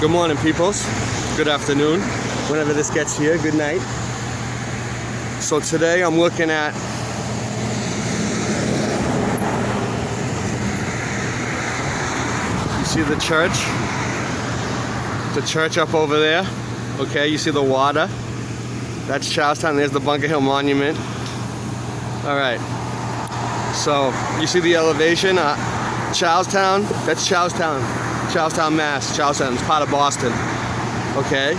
Good morning, peoples. Good afternoon. Whenever this gets here, good night. So today I'm looking at you see the church? The church up over there. Okay, you see the water? That's Charlestown. There's the Bunker Hill Monument. Alright. So you see the elevation? Charlestown, that's Charlestown. Charlestown, Mass. Charlestown is part of Boston. Okay?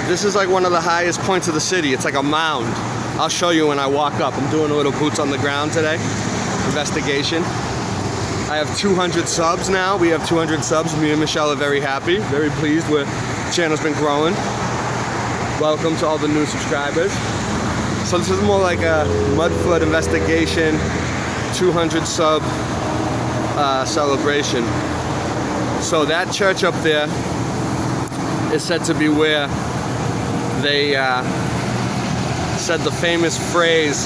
This is like one of the highest points of the city. It's like a mound. I'll show you when I walk up. I'm doing a little boots on the ground today. Investigation. I have 200 subs now. We have 200 subs. Me and Michelle are very happy, very pleased with the channel's been growing. Welcome to all the new subscribers. So this is more like a Mudflood investigation, 200 sub celebration. So that church up there is said to be where they said the famous phrase,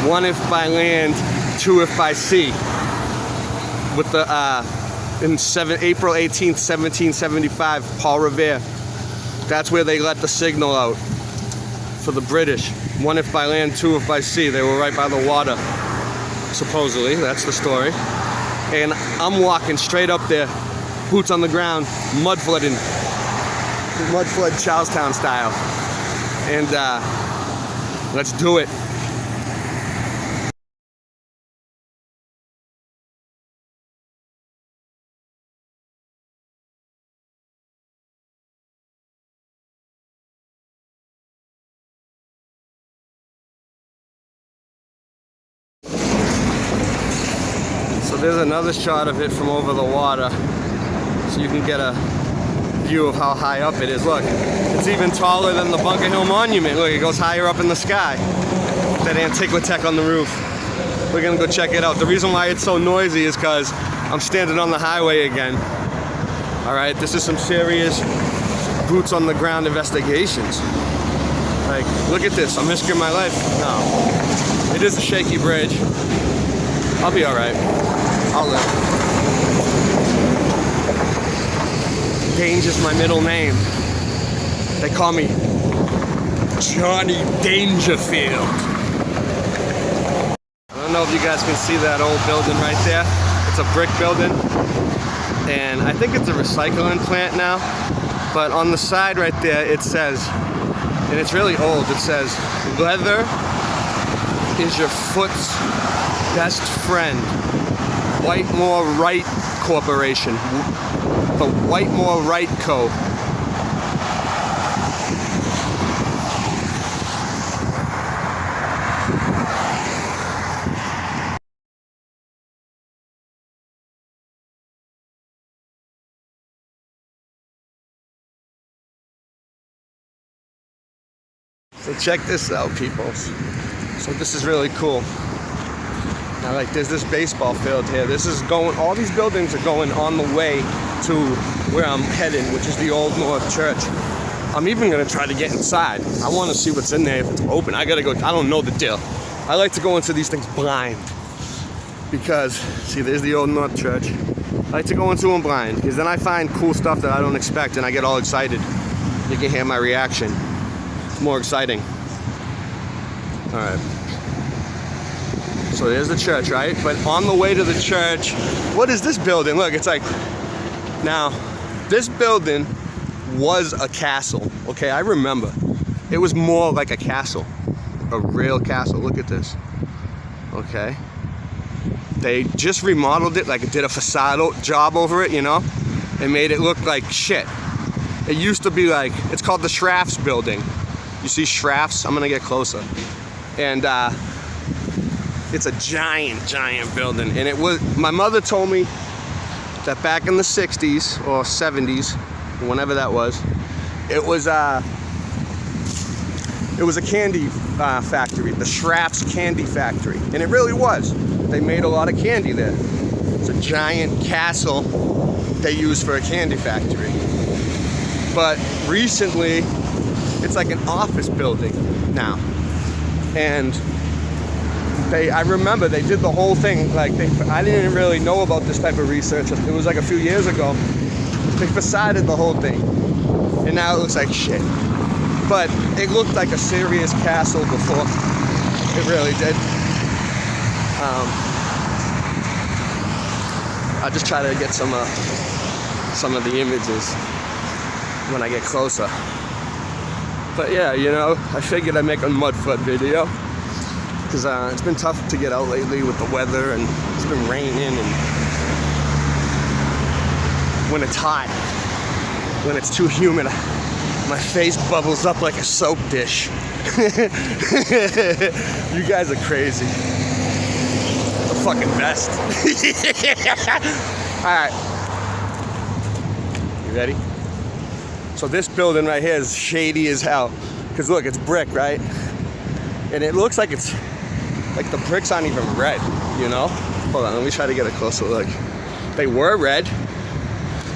one if by land, two if by sea. With the April 18th, 1775, Paul Revere. That's where they let the signal out for the British. One if by land, two if by sea. They were right by the water, supposedly. That's the story. And I'm walking straight up there, boots on the ground, mudflood Charlestown style. And let's do it. So there's another shot of it from over the water, so you can get a view of how high up it is. Look, it's even taller than the Bunker Hill Monument. Look, it goes higher up in the sky. That Antiquitech on the roof. We're gonna go check it out. The reason why it's so noisy is because I'm standing on the highway again. All right, this is some serious boots on the ground investigations. Like, look at this, I'm risking my life. No, it is a shaky bridge. I'll be all right. I'll live. Danger's my middle name. They call me Johnny Dangerfield. I don't know if you guys can see that old building right there. It's a brick building. And I think it's a recycling plant now. But on the side right there, it says, and it's really old, it says, leather is your foot's best friend. Whitemore Wright Corporation. The Whitemore Wright Co. So check this out, people. So this is really cool. Now, like, there's this baseball field here. This is going, all these buildings are going on the way to where I'm heading, which is the Old North Church. I'm even gonna try to get inside. I wanna see what's in there, if it's open. I gotta go, I don't know the deal. I like to go into these things blind. Because, see, there's the Old North Church. I like to go into them blind, because then I find cool stuff that I don't expect and I get all excited. You can hear my reaction. It's more exciting. All right. So there's the church, right? But on the way to the church, what is this building? Look, it's like, now, this building was a castle, okay? I remember. It was more like a castle, a real castle. Look at this, okay? They just remodeled it, like did a facade job over it, you know? They made it look like shit. It used to be like, it's called the Shraps Building. You see Shraps? I'm gonna get closer. And it's a giant, giant building. And it was, my mother told me that back in the 60s or 70s, whenever that was, it was a candy factory, the Shraps Candy Factory. And it really was. They made a lot of candy there. It's a giant castle they used for a candy factory. But recently, it's like an office building now. And I remember they did the whole thing, like I didn't really know about this type of research. It was like a few years ago. They facaded the whole thing, and now it looks like shit. But it looked like a serious castle before. It really did. I'll just try to get some of the images when I get closer. But yeah, you know, I figured I'd make a Mudflood video because it's been tough to get out lately with the weather, and it's been raining, and when it's hot, when it's too humid, my face bubbles up like a soap dish. You guys are crazy. The fucking best. Alright. You ready? So this building right here is shady as hell. Because look, it's brick, right? And it looks like it's, like the bricks aren't even red, you know? Hold on, let me try to get a closer look. They were red.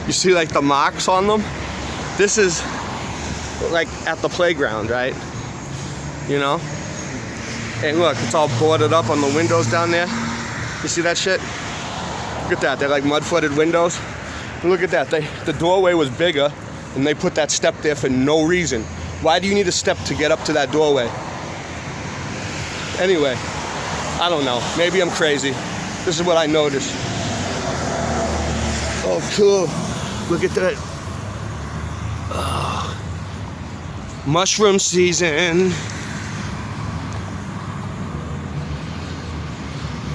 You see like the marks on them? This is like at the playground, right? You know? And look, it's all boarded up on the windows down there. You see that shit? Look at that, they're like mud-flooded windows. And look at that, the doorway was bigger, and they put that step there for no reason. Why do you need a step to get up to that doorway? Anyway, I don't know, maybe I'm crazy. This is what I noticed. Oh, cool, look at that. Oh. Mushroom season.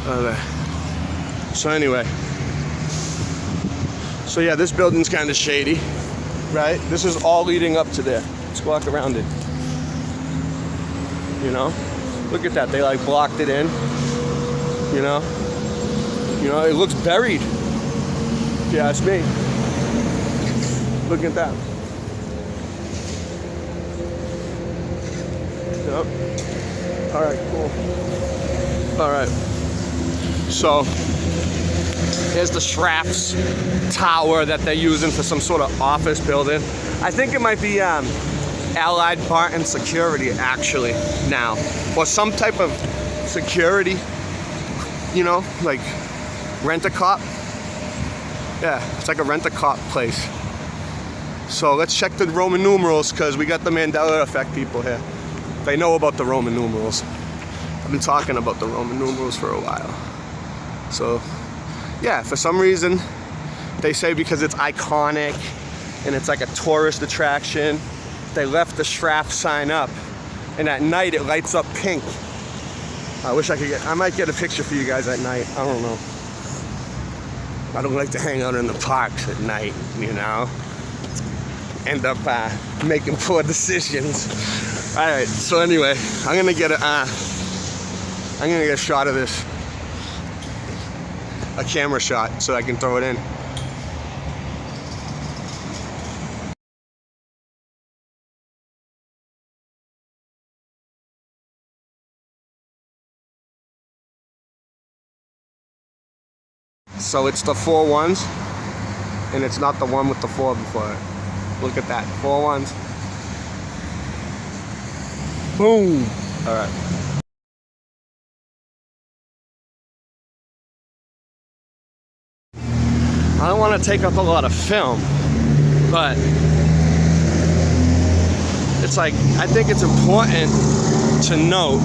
Okay. So anyway, so yeah, this building's kind of shady, right? This is all leading up to there. Let's walk around it. You know, look at that. They like blocked it in. You know, it looks buried. If you ask me. Look at that. Yep. All right, cool. All right. So here's the Shraps Tower that they're using for some sort of office building. I think it might be Allied Barton Security actually now, or some type of security, you know, like rent-a-cop. Yeah, it's like a rent-a-cop place. So let's check the Roman numerals because we got the Mandela effect people here. They know about the Roman numerals. I've been talking about the Roman numerals for a while. So, yeah, for some reason, they say because it's iconic and it's like a tourist attraction, they left the Shraps sign up, and at night it lights up pink. I wish I might get a picture for you guys at night. I don't know. I don't like to hang out in the parks at night, you know. End up making poor decisions. All right, so anyway, I'm gonna get a shot of this. A camera shot so I can throw it in. So it's the 4 1s, and it's not the one with the 4 before it. Look at that, 4 1s. Boom. All right. I don't want to take up a lot of film, but it's like, I think it's important to note,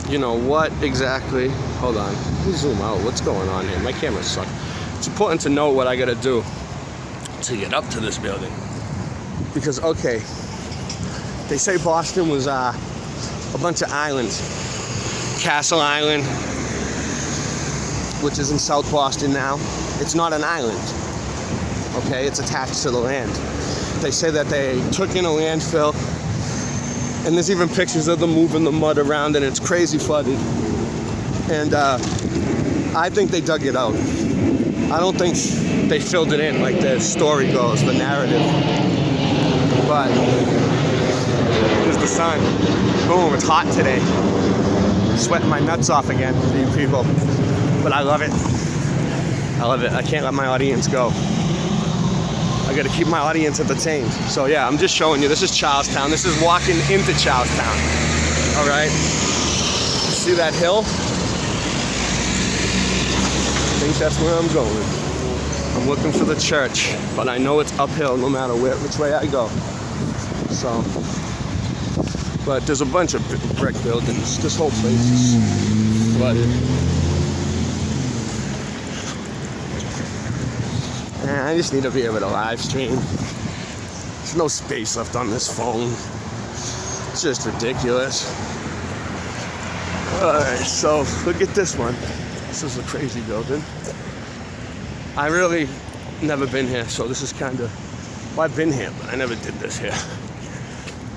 you know, what exactly, hold on, let me zoom out, what's going on here? My camera sucks. It's important to know what I gotta do to get up to this building. Because, okay, they say Boston was a bunch of islands. Castle Island, which is in South Boston now. It's not an island, okay? It's attached to the land. They say that they took in a landfill, and there's even pictures of them moving the mud around, and it's crazy flooded. And I think they dug it out. I don't think they filled it in like the story goes, the narrative. But here's the sun. Boom, it's hot today. Sweating my nuts off again for you people. But I love it. I love it. I can't let my audience go. I gotta keep my audience entertained. So yeah, I'm just showing you. This is Charlestown. This is walking into Charlestown. All right. See that hill? I think that's where I'm going. I'm looking for the church, but I know it's uphill no matter which way I go. So, but there's a bunch of brick buildings. This whole place is flooded. And I just need to be able to live stream. There's no space left on this phone. It's just ridiculous. Alright, so look at this one. This is a crazy building. I really never been here, so this is kind of, well, I've been here, but I never did this here.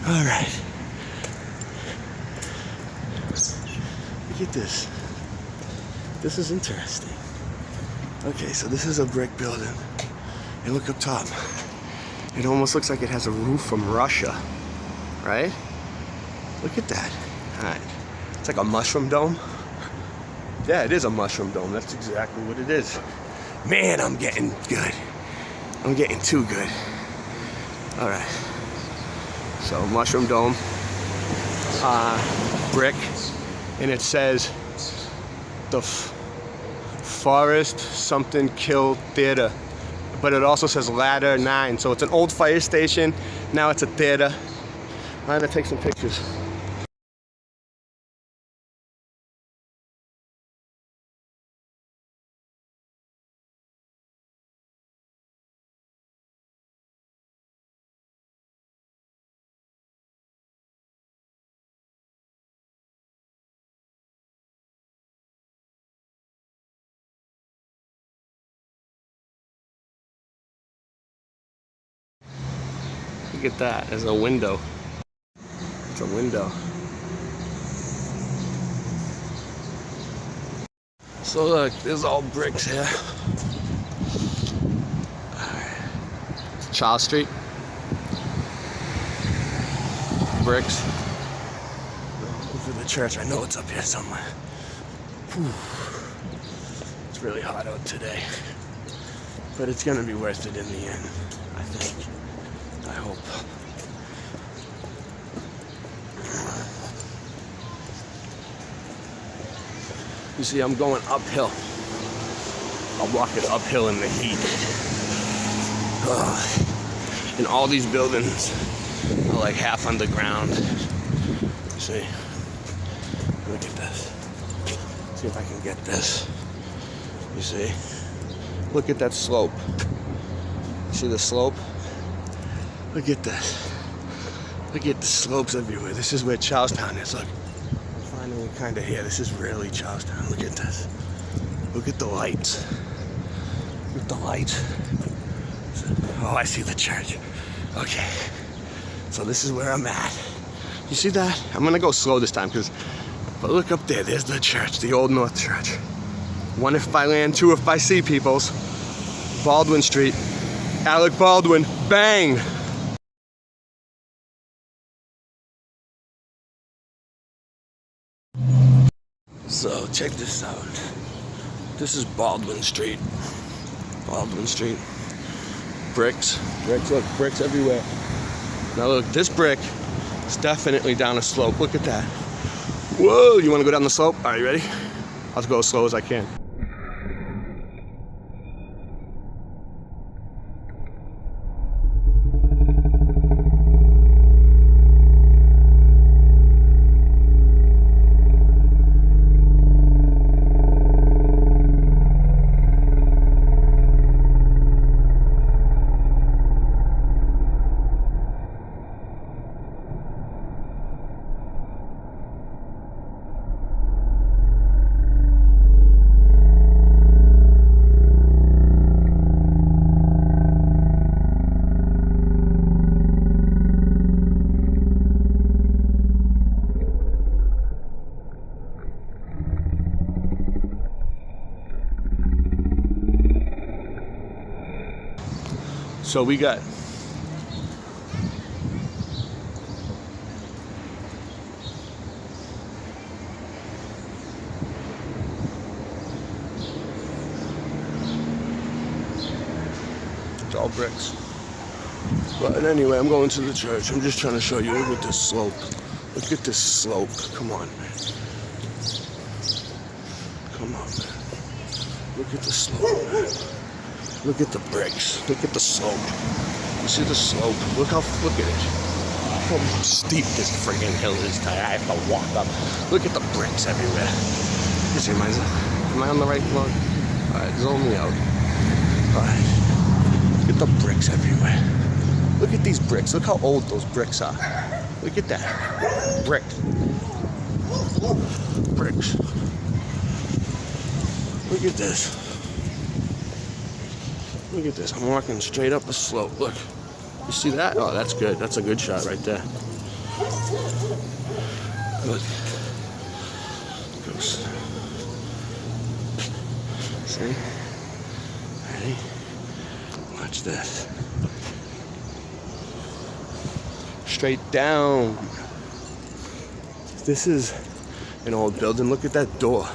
Alright. Look at this. This is interesting. Okay, so this is a brick building. And look up top. It almost looks like it has a roof from Russia, right? Look at that. Alright. It's like a mushroom dome. Yeah, it is a mushroom dome. That's exactly what it is. Man, I'm getting good. I'm getting too good. Alright. So, mushroom dome. Brick. And it says the Forest Something Kill Theater. But it also says Ladder 9. So it's an old fire station. Now it's a theater. I'm gonna take some pictures. Look at that, there's a window. It's a window. So look, there's all bricks here. It's Charles Street. Bricks. For the church, I know it's up here somewhere. Whew. It's really hot out today. But it's gonna be worth it in the end, I think. I hope. You see, I'm going uphill. I'm walking uphill in the heat. And all these buildings are like half underground. See? Look at this. See if I can get this. You see? Look at that slope. See the slope? Look at this. Look at the slopes everywhere. This is where Charlestown is. Look. Finally kind of here. This is really Charlestown. Look at this. Look at the lights. Look at the lights. Oh, I see the church. Okay. So this is where I'm at. You see that? I'm going to go slow this time but look up there. There's the church. The Old North Church. 1 if by land, 2 if by sea, peoples. Baldwin Street. Alec Baldwin. Bang! So check this out. This is Baldwin Street. Baldwin Street. Bricks. Bricks, look, bricks everywhere. Now look, this brick is definitely down a slope. Look at that. Whoa, you wanna go down the slope? Are you ready? I'll go as slow as I can. So we got it's all bricks. But anyway, I'm going to the church. I'm just trying to show you. Look at this slope. Look at this slope. Come on, man. Come on, man. Look at the slope, man. Look at the bricks. Look at the slope. You see the slope? Look at it. How steep this friggin' hill is. I have to walk up. Look at the bricks everywhere. You see, am I on the right one? Alright, zone me out. Alright. Look at the bricks everywhere. Look at these bricks. Look how old those bricks are. Look at that. Brick. Bricks. Look at this. Look at this. I'm walking straight up a slope. Look. You see that? Oh, that's good. That's a good shot right there. Look. Goes. See? Ready? Watch this. Straight down. This is an old building. Look at that door.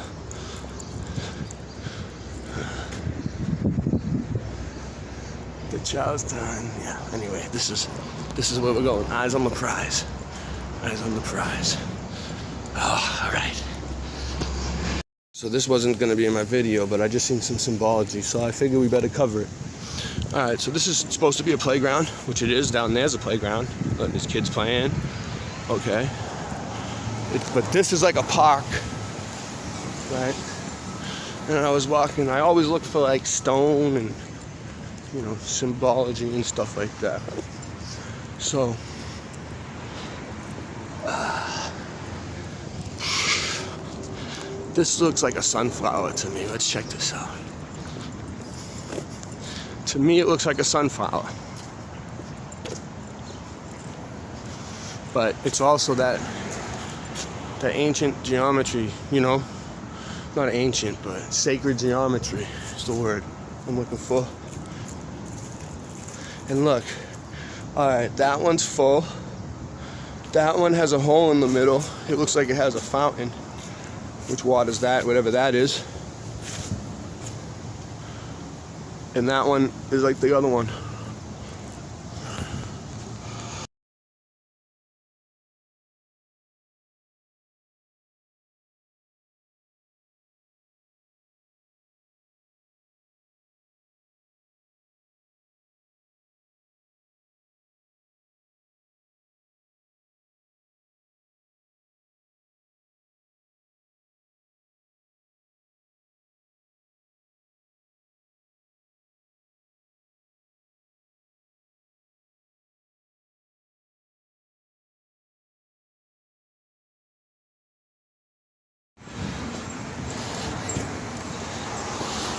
The Charlestown. Yeah. Anyway, this is where we're going. Eyes on the prize. Eyes on the prize. Oh, all right. So this wasn't going to be in my video, but I just seen some symbology, so I figured we better cover it. All right. So this is supposed to be a playground, which it is. Down there's a playground. Look, there's kids playing. Okay. But this is like a park, right? And I was walking. I always look for like stone and, you know, symbology and stuff like that. So, this looks like a sunflower to me. Let's check this out. To me, it looks like a sunflower. But it's also that ancient geometry, you know? Not ancient, but sacred geometry is the word I'm looking for. And look, all right, that one's full. That one has a hole in the middle. It looks like it has a fountain, which waters that, whatever that is. And that one is like the other one.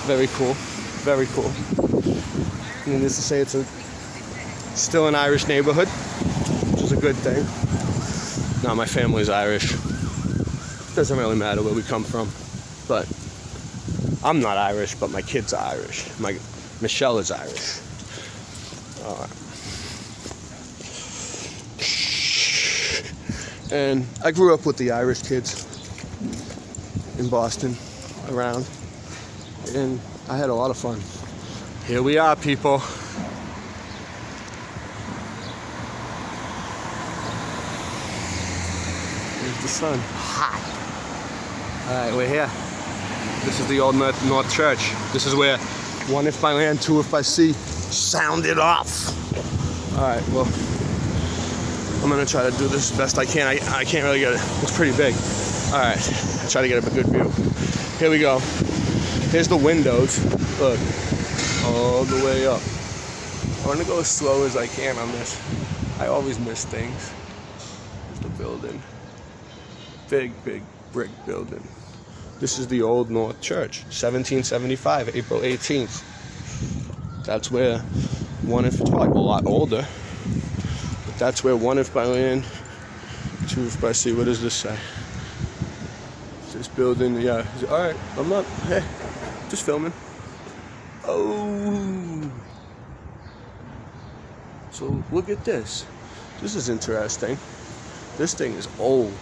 Very cool, very cool. Needless to say, it's still an Irish neighborhood, which is a good thing. Now, my family's Irish. Doesn't really matter where we come from, but I'm not Irish, but my kids are Irish. Michelle is Irish. And I grew up with the Irish kids in Boston, around. And I had a lot of fun. Here we are, people. There's the sun. Hot. All right, we're here. This is the old North Church. This is where one if by land, two if by sea sounded off. All right, well, I'm gonna try to do this as best I can. I can't really get it. It's pretty big. All right, I'll try to get a good view. Here we go. Here's the windows. Look, all the way up. I want to go as slow as I can on this. I always miss things. Here's the building. Big, big brick building. This is the Old North Church, 1775, April 18th. That's where one if, it's probably a lot older, but that's where one if by land, two if by sea. What does this say? This building, yeah. All right, I'm not, hey, just filming. Oh. So look at this. This is interesting. This thing is old.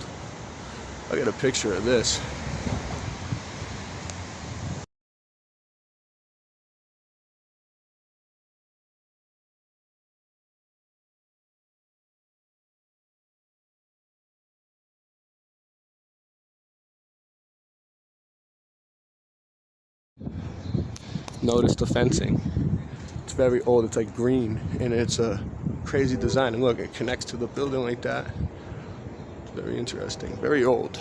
I got a picture of this. Notice the fencing. It's very old. It's like green, and it's a crazy design. And look, it connects to the building like that. It's very interesting. Very old.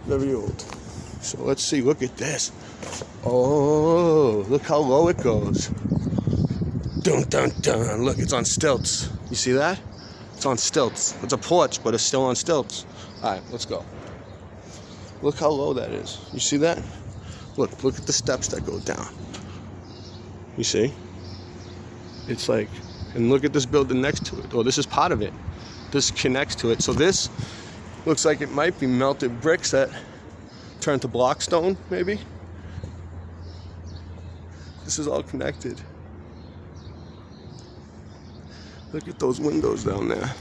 Very old. So let's see. Look at this. Oh, look how low it goes. Dun dun dun. Look, it's on stilts. You see that? It's on stilts. It's a porch, but it's still on stilts. All right, let's go. Look how low that is. You see that? Look at the steps that go down. You see? It's like, and look at this building next to it. Oh, this is part of it. This connects to it. So this looks like it might be melted bricks that turned to block stone, maybe. This is all connected. Look at those windows down there.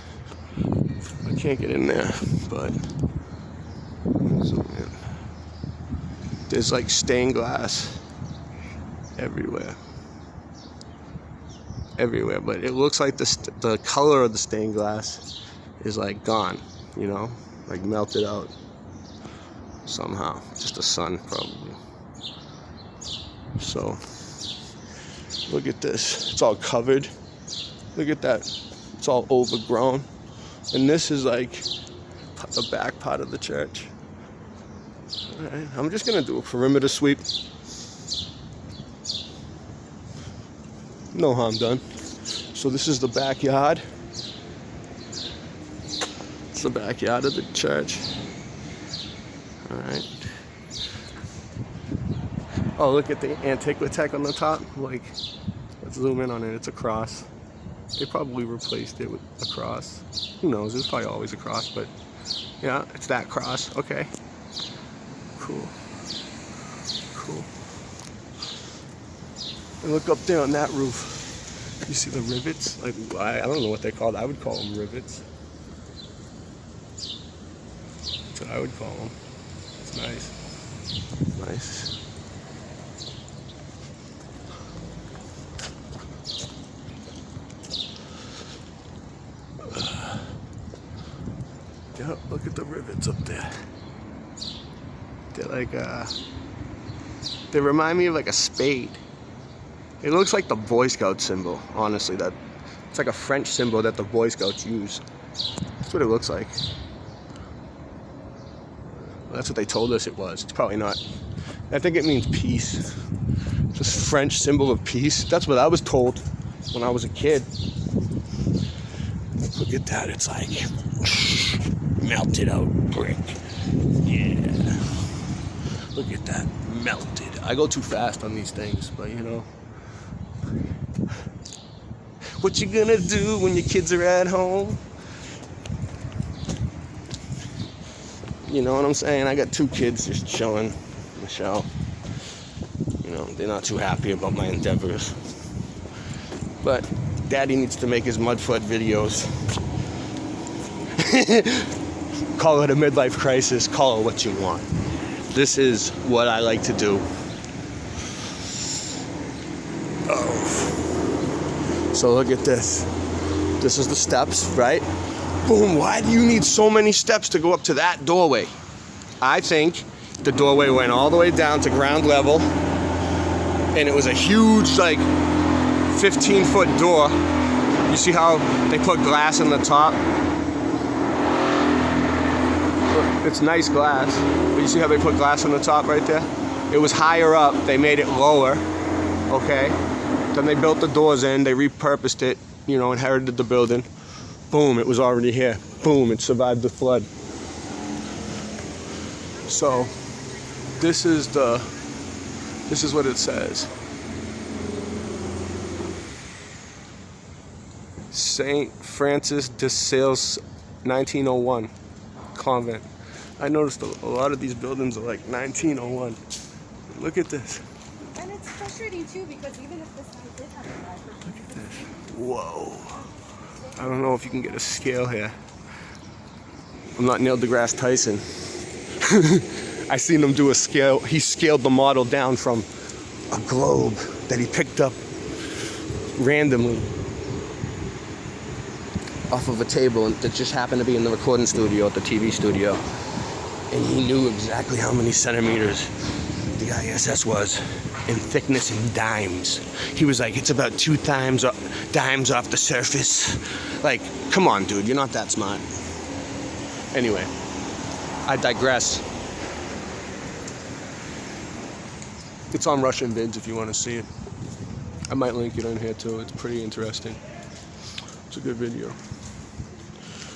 I can't get in there, but zoom in. There's like stained glass everywhere. Everywhere, but it looks like the color of the stained glass is like gone, you know, like melted out somehow. Just the sun, probably. So, look at this. It's all covered. Look at that. It's all overgrown. And this is like the back part of the church. All right, I'm just gonna do a perimeter sweep. No harm done. So this is the backyard. It's the backyard of the church. All right. Oh, look at the Antiquitech on the top. Like, let's zoom in on it. It's a cross. They probably replaced it with a cross. Who knows? It's probably always a cross, but yeah, it's that cross. Okay. Cool. Cool. And look up there on that roof. You see the rivets? Like, I don't know what they're called. I would call them rivets. That's what I would call them. It's nice. Nice. Yep, look at the rivets up there. They're like, they remind me of like a spade. It looks like the Boy Scout symbol, honestly. That it's like a French symbol that the Boy Scouts use. That's what it looks like. Well, that's what they told us it was. It's probably not. I think it means peace. Just French symbol of peace. That's what I was told when I was a kid. Look at that. It's like melted out brick. Yeah. Look at that. Melted. I go too fast on these things, but you know. What you gonna do when your kids are at home? You know what I'm saying? I got 2 kids just chilling, Michelle. You know, they're not too happy about my endeavors. But Daddy needs to make his Mudflood videos. Call it a midlife crisis, call it what you want. This is what I like to do. Oh. So look at this. This is the steps, right? Boom, why do you need so many steps to go up to that doorway? I think the doorway went all the way down to ground level, and it was a huge, like, 15-foot door. You see how they put glass in the top? It's nice glass, but you see how they put glass on the top right there? It was higher up, they made it lower, okay? Then they built the doors in, they repurposed it, you know, inherited the building. Boom, it was already here. Boom, it survived the flood. So, this is what it says. St. Francis de Sales, 1901 convent. I noticed a lot of these buildings are like 1901. Look at this. And it's frustrating too because even if this one did have a driver. Look at this. Whoa. I don't know if you can get a scale here. I'm not Neil deGrasse Tyson. I seen him do a scale. He scaled the model down from a globe that he picked up randomly off of a table that just happened to be in the recording studio at the TV studio. And he knew exactly how many centimeters the ISS was in thickness in dimes. He was like, it's about 2 dimes off the surface. Like, come on, dude, you're not that smart. Anyway, I digress. It's on Russian vids if you want to see it. I might link it on here too. It's pretty interesting. It's a good video.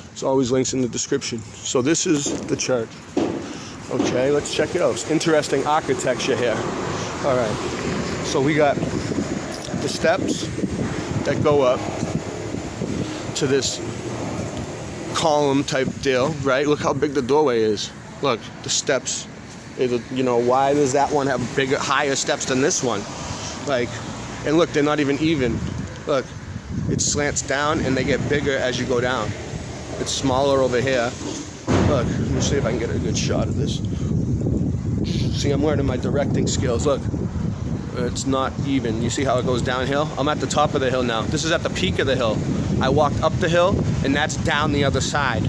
There's always links in the description. So this is the church. Okay, let's check it out. It's interesting architecture here. All right. So we got the steps that go up to this column type deal, right? Look how big the doorway is. Look, the steps. You know, why does that one have bigger, higher steps than this one? Like, and look, they're not even. Look, it slants down and they get bigger as you go down. It's smaller over here. Look, let me see if I can get a good shot of this. See, I'm learning my directing skills. Look, it's not even. You see how it goes downhill? I'm at the top of the hill now. This is at the peak of the hill. I walked up the hill and that's down the other side.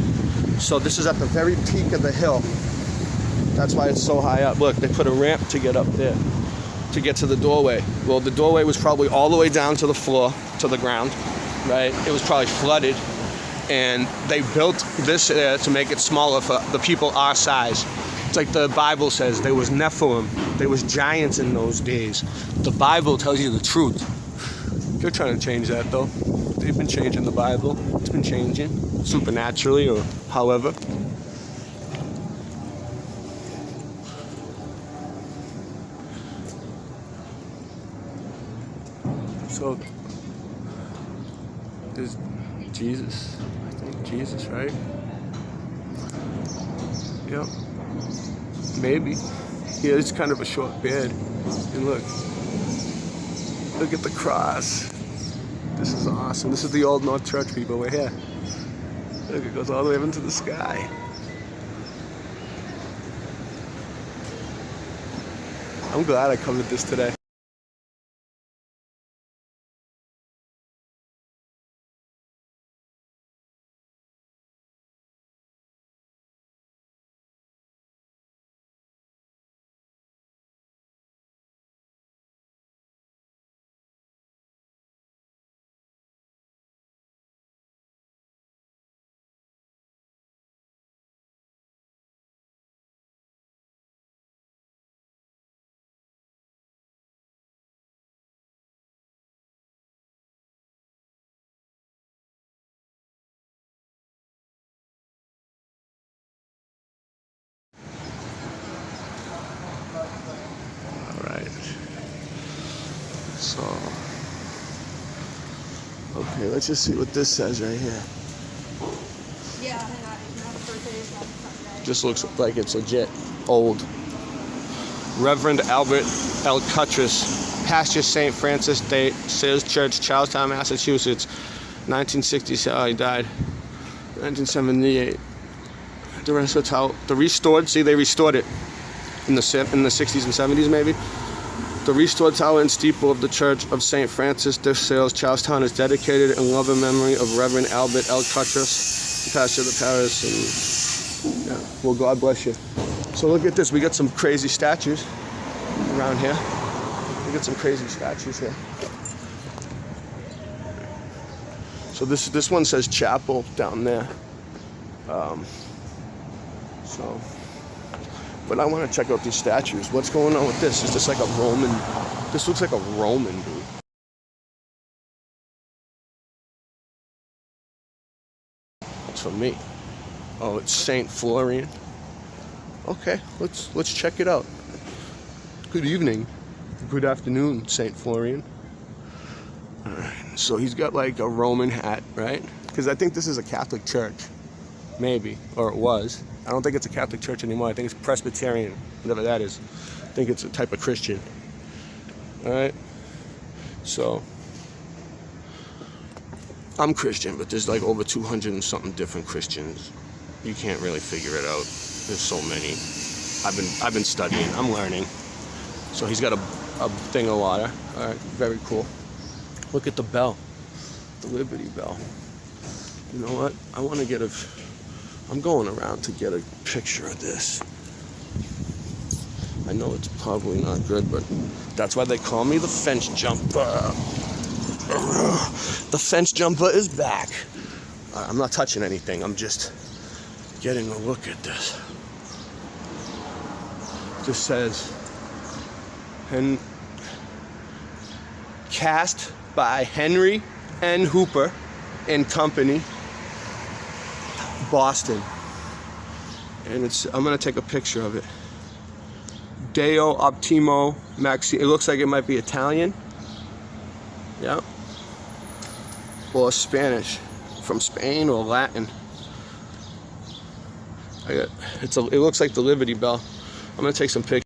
So this is at the very peak of the hill. That's why it's so high up. Look, they put a ramp to get up there, to get to the doorway. Well, the doorway was probably all the way down to the floor, to the ground, right? It was probably flooded. And they built this to make it smaller for the people our size. It's like the Bible says, there was Nephilim, there was giants in those days. The Bible tells you the truth. They're trying to change that though. They've been changing the Bible. It's been changing, supernaturally or however. So, there's Jesus. I think Jesus, right? Yep. Maybe. He has kind of a short beard. And look at the cross. This is awesome. This is the Old North Church, people. We're here. Look, it goes all the way up into the sky. I'm glad I covered this today. So, okay, let's just see what this says right here. Yeah, and not a birthday is not Sunday. Just looks like it's legit old. Reverend Albert L. Cuttress, pastor St. Francis de Sales Church, Charlestown, Massachusetts, 1967. Oh, he died 1978. The rest of the tower, the restored. See, they restored it in the 60s and 70s, maybe. The restored tower and steeple of the Church of St. Francis de Sales, Charlestown, is dedicated in love and memory of Reverend Albert L. Cuttress, pastor of the parish. And yeah, well, God bless you. So look at this. We got some crazy statues around here. We got some crazy statues here. So this one says chapel down there. But I want to check out these statues. What's going on with this? Is this like a Roman? This looks like a Roman, dude. It's for me. Oh, it's Saint Florian. Okay, let's check it out. Good evening. Good afternoon, Saint Florian. All right. So he's got like a Roman hat, right? Because I think this is a Catholic church. Maybe, or it was. I don't think it's a Catholic church anymore. I think it's Presbyterian, whatever that is. I think it's a type of Christian. All right? So, I'm Christian, but there's like over 200 and something different Christians. You can't really figure it out. There's so many. I've been studying. I'm learning. So he's got a thing of water. All right, very cool. Look at the bell, the Liberty Bell. You know what? I want to get I'm going around to get a picture of this. I know it's probably not good, but that's why they call me the fence jumper. The fence jumper is back. I'm not touching anything. I'm just getting a look at this. This says, and cast by Henry N. Hooper and Company, Boston. And I'm gonna take a picture of it. Deo Optimo Maxi. It looks like it might be Italian. Yeah. Or Spanish. From Spain or Latin. It looks like the Liberty Bell. I'm gonna take some pictures.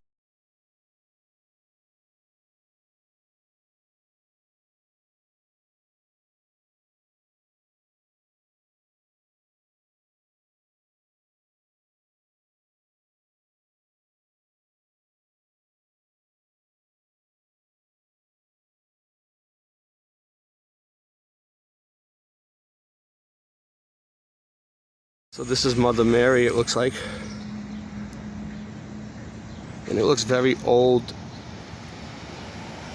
So this is Mother Mary, it looks like. And it looks very old.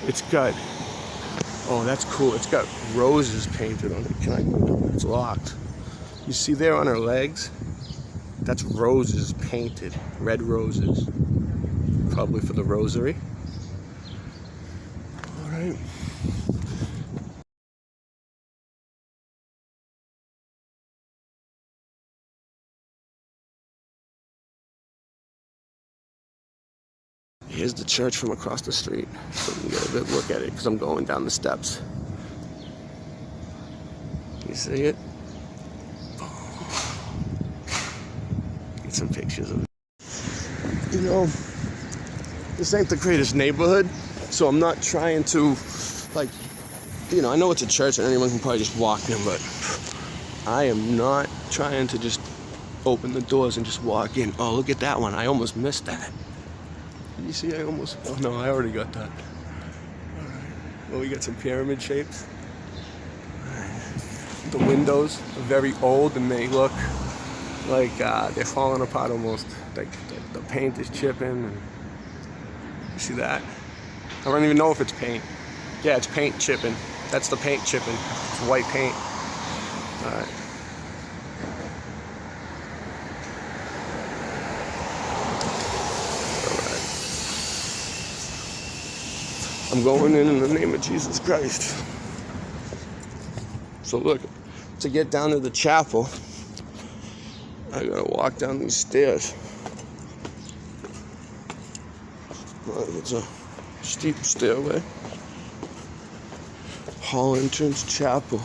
It's got, oh, that's cool. It's got roses painted on it. It's locked. You see there on her legs? That's roses painted, red roses. Probably for the rosary. All right. Here's the church from across the street, so we can get a good look at it, because I'm going down the steps. You see it? Get some pictures of it. You know, this ain't the greatest neighborhood, so I'm not trying to, like, you know, I know it's a church and anyone can probably just walk in, but I am not trying to just open the doors and just walk in. Oh, look at that one. I almost missed that. You see, oh no, I already got that. All right. Well, we got some pyramid shapes. The windows are very old and they look like they're falling apart almost. Like the paint is chipping. And you see that? I don't even know if it's paint. Yeah, it's paint chipping. That's the paint chipping. It's white paint. All right. I'm going in the name of Jesus Christ. So look, to get down to the chapel, I gotta walk down these stairs. It's a steep stairway. Hall entrance, chapel.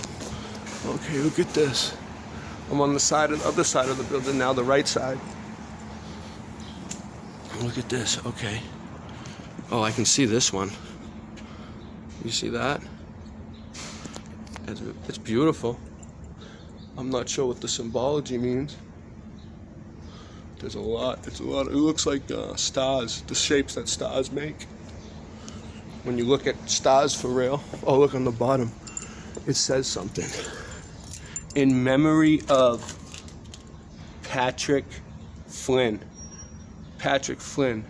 Okay, look at this. I'm on the other side of the building now, the right side. Look at this, okay. Oh, I can see this one. You see that? It's beautiful. I'm not sure what the symbology means. There's a lot. It looks like stars, the shapes that stars make. When you look at stars for real. Oh, look on the bottom. It says something. In memory of Patrick Flynn. Patrick Flynn.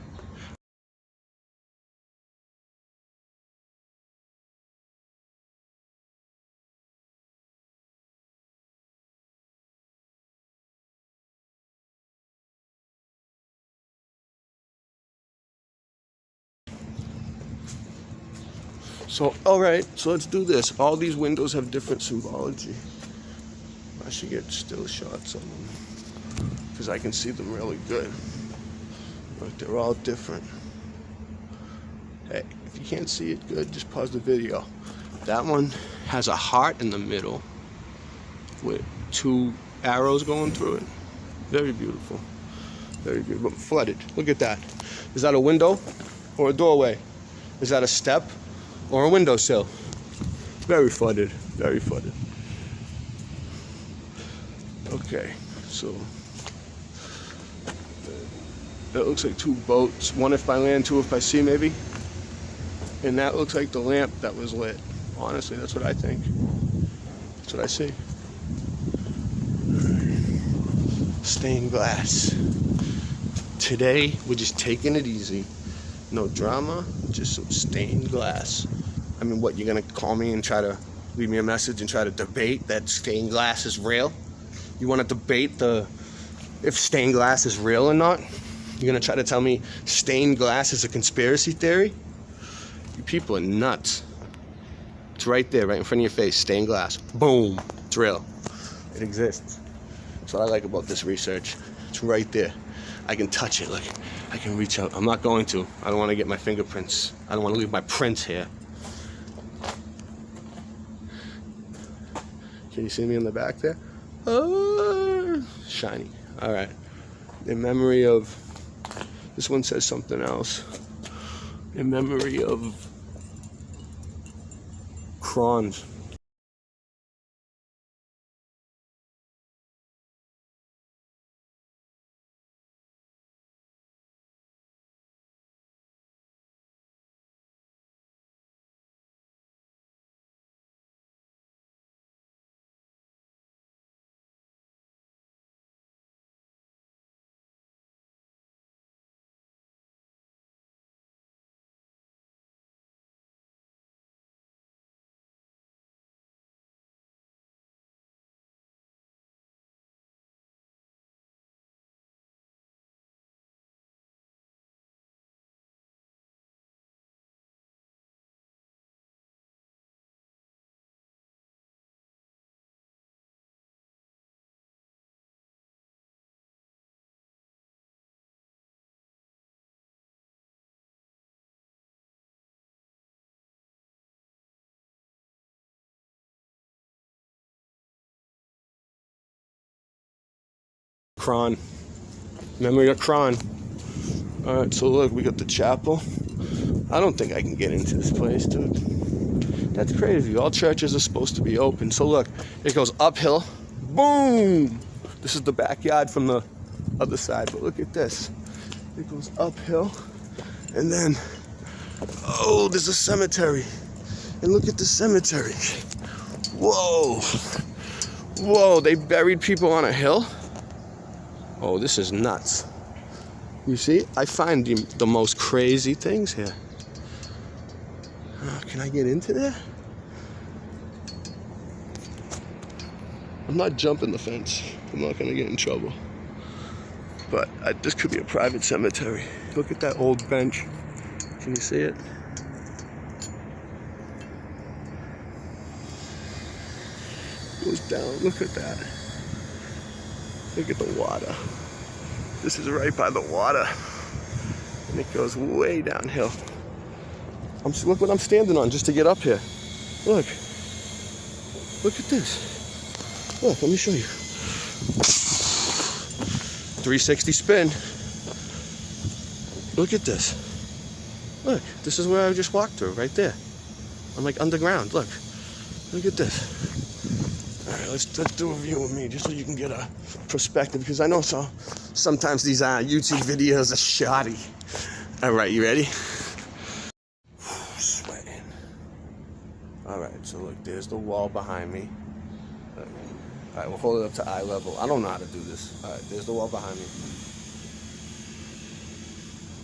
So, alright, so let's do this. All these windows have different symbology. I should get still shots of them, because I can see them really good. But they're all different. Hey, if you can't see it good, just pause the video. That one has a heart in the middle with 2 arrows going through it. Very beautiful. Very beautiful. Flooded. Look at that. Is that a window or a doorway? Is that a step or a windowsill? Very flooded. Very flooded. Okay, so that looks like 2 boats. One if by land, 2 if by sea, maybe. And that looks like the lamp that was lit. Honestly, that's what I think. That's what I see. Stained glass. Today, we're just taking it easy. No drama, just some stained glass. I mean, what, you're gonna call me and try to leave me a message and try to debate that stained glass is real? You wanna debate if stained glass is real or not? You're gonna try to tell me stained glass is a conspiracy theory? You people are nuts. It's right there, right in front of your face, stained glass. Boom, it's real. It exists. That's what I like about this research. It's right there. I can touch it, look. I can reach out. I'm not going to. I don't want to get my fingerprints. I don't want to leave my prints here. Can you see me in the back there? Oh, shiny. All right. In memory of, this one says something else. In memory of Crons. Cron. Memory of Cron. Alright, so look, we got the chapel. I don't think I can get into this place, dude. That's crazy. All churches are supposed to be open. So look, it goes uphill. Boom! This is the backyard from the other side, but look at this. It goes uphill, and then, oh, there's a cemetery. And look at the cemetery. Whoa! Whoa, they buried people on a hill? Oh, this is nuts. You see, I find the most crazy things here. Can I get into there? I'm not jumping the fence. I'm not gonna get in trouble. But this could be a private cemetery. Look at that old bench. Can you see it? Goes down, look at that. Look at the water. This is right by the water. And it goes way downhill. Look what I'm standing on just to get up here. Look. Look at this. Look, let me show you. 360 spin. Look at this. Look, this is where I just walked through, right there. I'm like underground, look. Look at this. All right, let's do a view of me, just so you can get a perspective, because I know sometimes these YouTube videos are shoddy. All right, you ready? Sweating. All right, so look, there's the wall behind me. All right, we'll hold it up to eye level. I don't know how to do this. All right, there's the wall behind me.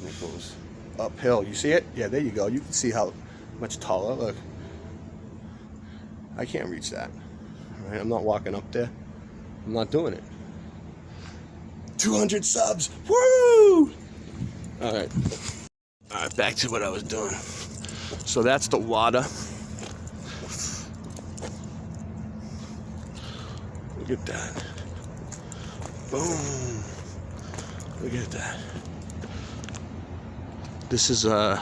And it goes uphill. You see it? Yeah, there you go. You can see how much taller. Look. I can't reach that. All right, I'm not walking up there. I'm not doing it. 200 subs. Woo! All right. All right, back to what I was doing. So that's the water. Look at that. Boom. Look at that. This is looks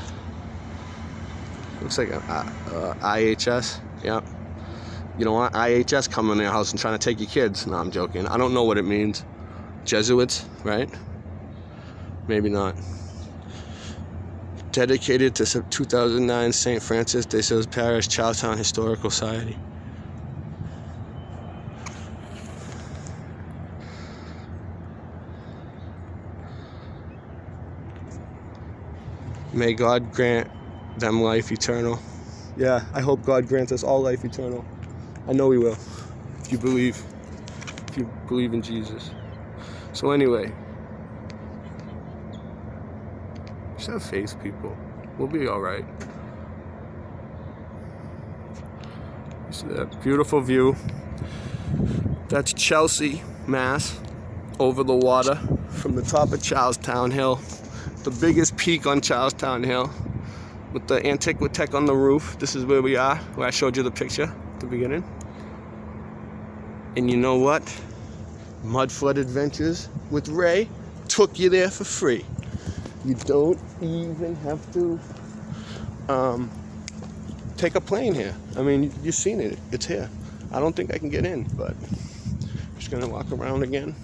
like a IHS. Yeah. You know what? IHS coming in your house and trying to take your kids. No, I'm joking. I don't know what it means. Jesuits, right? Maybe not. Dedicated to 2009 St. Francis de Sales Parish, Charlestown Historical Society. May God grant them life eternal. Yeah, I hope God grants us all life eternal. I know He will, if you believe in Jesus. So anyway, Just have faith, people. We'll be all right. You see that beautiful view? That's Chelsea, Mass, over the water from the top of Charlestown Hill. The biggest peak on Charlestown Hill with the Antiquitech on the roof. This is where we are, where I showed you the picture at the beginning. And you know what? Mudflood Adventures with Ray took you there for free. You don't even have to take a plane here. I mean, you've seen it. It's here. I don't think I can get in, but I'm just gonna walk around again.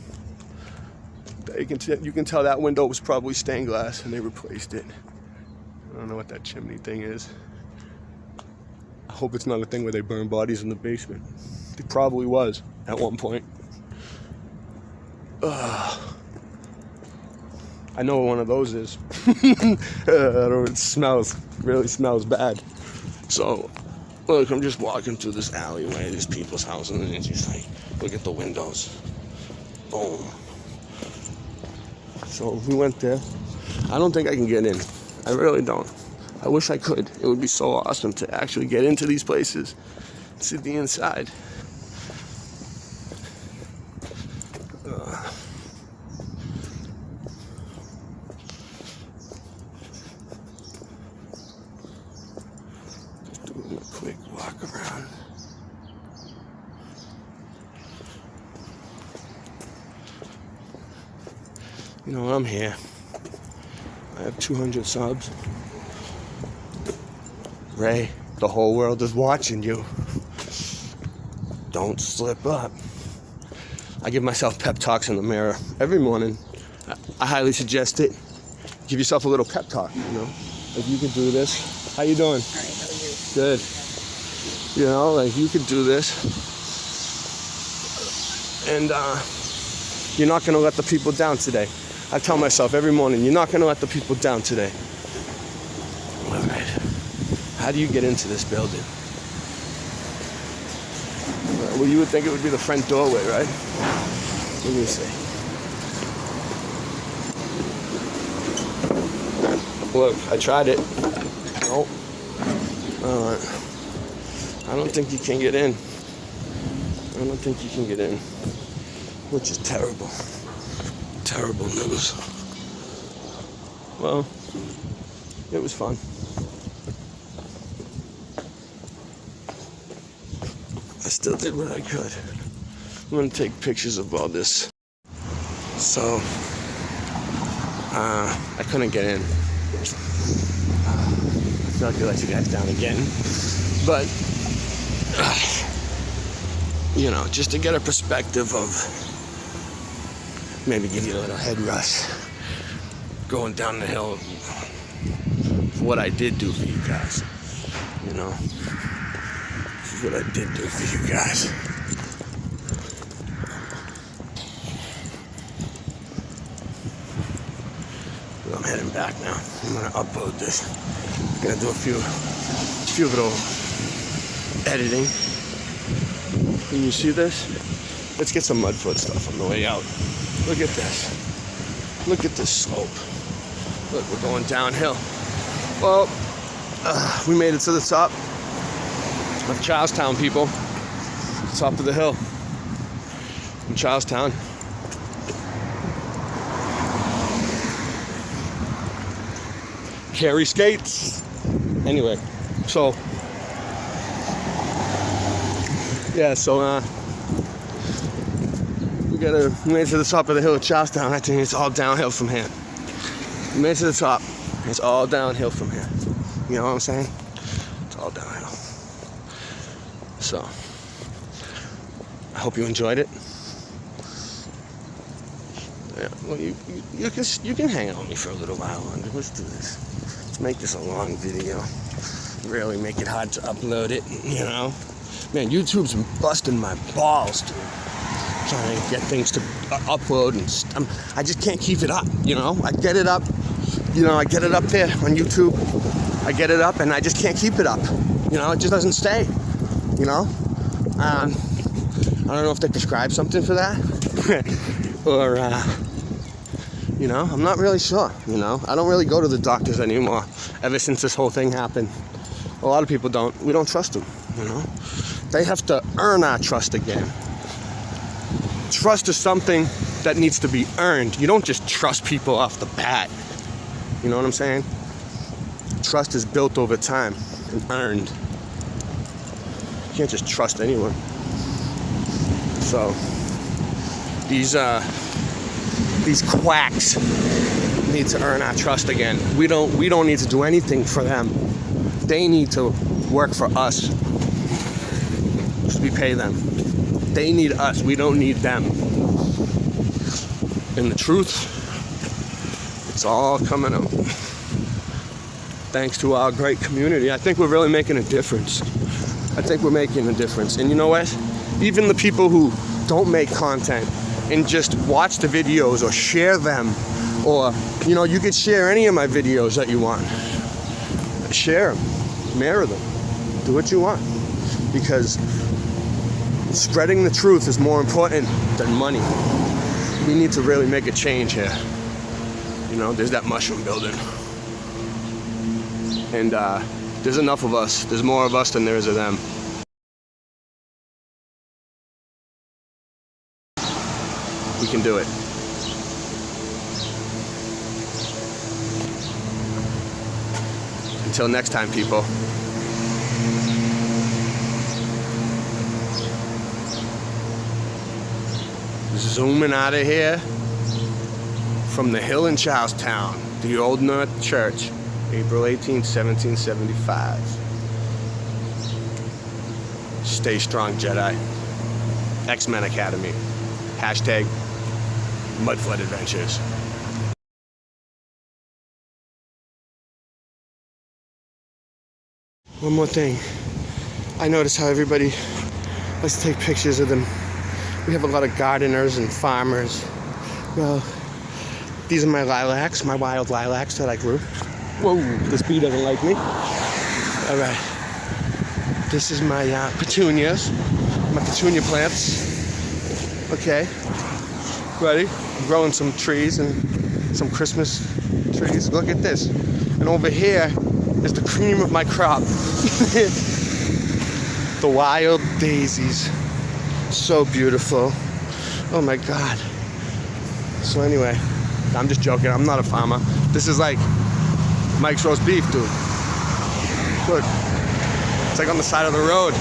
You can tell that window was probably stained glass and they replaced it. I don't know what that chimney thing is. I hope it's not a thing where they burn bodies in the basement. It probably was at one point. I know what one of those is. It really smells bad. So, look, I'm just walking through this alleyway, these people's houses, and it's just like, look at the windows. Boom. So we went there. I don't think I can get in. I really don't. I wish I could. It would be so awesome to actually get into these places, see the inside. Just doing a quick walk around. You know, I'm here. I have 200 subs. Ray, the whole world is watching you. Don't slip up. I give myself pep talks in the mirror every morning. I highly suggest it. Give yourself a little pep talk, you know. Like, you can do this. How you doing? All right, how are you? Good. You know, like, you could do this. And you're not gonna let the people down today. I tell myself every morning, you're not gonna let the people down today. All right. How do you get into this building? Well, you would think it would be the front doorway, right? Let me see. Look, I tried it. Nope. All right. I don't think you can get in. I don't think you can get in, which is terrible. Terrible news. Well, it was fun. I still did what I could. I'm gonna take pictures of all this. So, I couldn't get in. I feel like I let you guys down again. But, you know, just to get a perspective of, maybe give you a little head rush going down the hill for what I did do for you guys, you know. This is what I did do for you guys. Well, I'm heading back now. I'm gonna upload this. I'm gonna do a few little editing. Can you see this? Let's get some Mudflood stuff on the way out. Look at this. Look at this slope. Look, we're going downhill. Well, we made it to the top of Charlestown, people. Top of the hill in Charlestown. Carry skates. Anyway, so yeah, so we made it to the top of the hill of Charlestown. I think it's all downhill from here. We made it to the top. It's all downhill from here. You know what I'm saying? It's all downhill. So, I hope you enjoyed it. Yeah, well, you can hang out with me for a little while longer. Let's do this. Let's make this a long video. Really make it hard to upload it, you know? Man, YouTube's been busting my balls, dude. Trying to get things to upload, and I just can't keep it up, you know? I get it up, you know, I get it up there on YouTube. I get it up, and I just can't keep it up. You know, it just doesn't stay, you know? I don't know if they prescribe something for that, or You know, I'm not really sure, you know. I don't really go to the doctors anymore ever since this whole thing happened. A lot of people don't. We don't trust them, you know. They have to earn our trust again. Trust is something that needs to be earned. You don't just trust people off the bat. You know what I'm saying? Trust is built over time and earned. You can't just trust anyone. So these quacks need to earn our trust again. We don't need to do anything for them. They need to work for us. We pay them. They need us. We don't need them. And the truth, it's all coming out. Thanks to our great community. I think we're really making a difference. I think we're making a difference. And you know what? Even the people who don't make content and just watch the videos or share them, or, you know, you could share any of my videos that you want. Share them. Mirror them. Do what you want. Because spreading the truth is more important than money. We need to really make a change here. You know, there's that mushroom building. And there's enough of us. There's more of us than there is of them. We can do it. Until next time, people. Zooming out of here from the hill in Charlestown, the Old North Church, April 18th, 1775. Stay strong, Jedi. X-Men Academy. Hashtag Mudflood Adventures. One more thing. I notice how everybody likes to take pictures of them. We have a lot of gardeners and farmers. Well, these are my lilacs, my wild lilacs that I grew. Whoa, this bee doesn't like me. All right. This is my petunias, my petunia plants. Okay. Ready? I'm growing some trees and some Christmas trees. Look at this. And over here is the cream of my crop. The wild daisies. So beautiful. Oh my God. So anyway, I'm just joking. I'm not a farmer. This is like Mike's roast beef, dude. Look. It's like on the side of the road.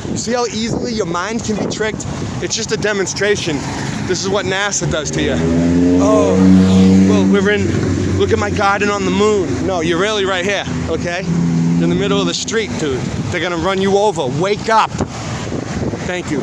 You see how easily your mind can be tricked? It's just a demonstration. This is what NASA does to you. Oh, well, look at my garden on the moon. No, you're really right here, okay? You're in the middle of the street, dude. They're gonna run you over. Wake up. Thank you.